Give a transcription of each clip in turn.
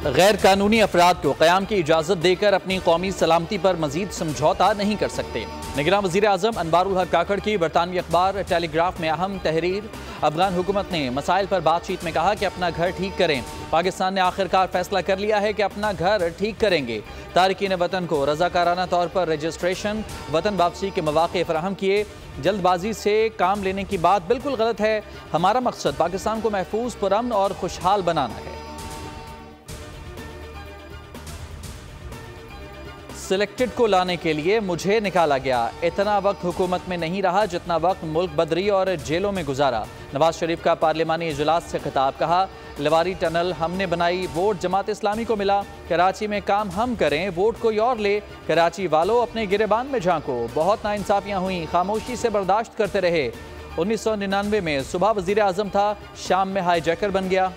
गैर कानूनी अफराद को क़याम की इजाज़त देकर अपनी कौमी सलामती पर मजीद समझौता नहीं कर सकते। निगरान वज़ीर आज़म अनवारुल हक काकड़ की बरतानवी अखबार टेलीग्राफ में अहम तहरीर। अफगान हुकूमत ने मसाइल पर बातचीत में कहा कि अपना घर ठीक करें। पाकिस्तान ने आखिरकार फैसला कर लिया है कि अपना घर ठीक करेंगे। तारकीन वतन को रज़ाकाराना तौर पर रजिस्ट्रेशन, वतन वापसी के मौक़े फराहम किए। जल्दबाजी से काम लेने की बात बिल्कुल गलत है। हमारा मकसद पाकिस्तान को महफूज, पुरअमन और खुशहाल बनाना है। सिलेक्टेड को लाने के लिए मुझे निकाला गया। इतना वक्त हुकूमत में नहीं रहा जितना वक्त मुल्क बदरी और जेलों में गुजारा। नवाज शरीफ का पार्लिमानी इजलास से खिताब। कहा, लवारी टनल हमने बनाई, वोट जमात इस्लामी को मिला। कराची में काम हम करें, वोट कोई और ले। कराची वालों अपने गिरेबान में झांको। बहुत नाइंसाफियाँ हुई, खामोशी से बर्दाश्त करते रहे। 1999 में सुबह वजीर आजम था, शाम में हाईजैकर बन गया।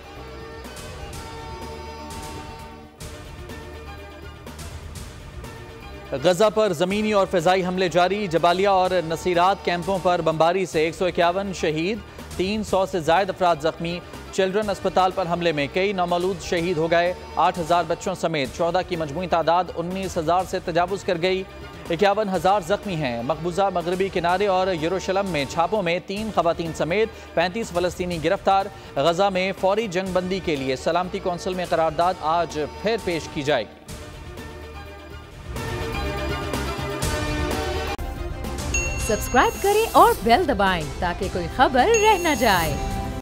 गजा पर ज़मीनी और फ़िज़ाई हमले जारी। जबालिया और नसीरात कैंपों पर बमबारी से 151 शहीद, 300 से ज़ायद अफराद ज़ख्मी। चिल्ड्रन अस्पताल पर हमले में कई नौमौलूद शहीद हो गए। 8000 बच्चों समेत 14 की मजमूई तादाद 19,000 से तजावुज़ कर गई। 51,000 ज़ख्मी हैं। मकबूजा मगरबी किनारे और यरूशलेम में छापों में 3 ख़वातीन समेत 35 फ़लस्तीनी गिरफ्तार। गजा में फौरी जंगबंदी के लिए सलामती कौंसिल में करारदाद आज फिर पेश की जाएगी। सब्सक्राइब करें और बेल दबाएं ताकि कोई खबर रह न जाए।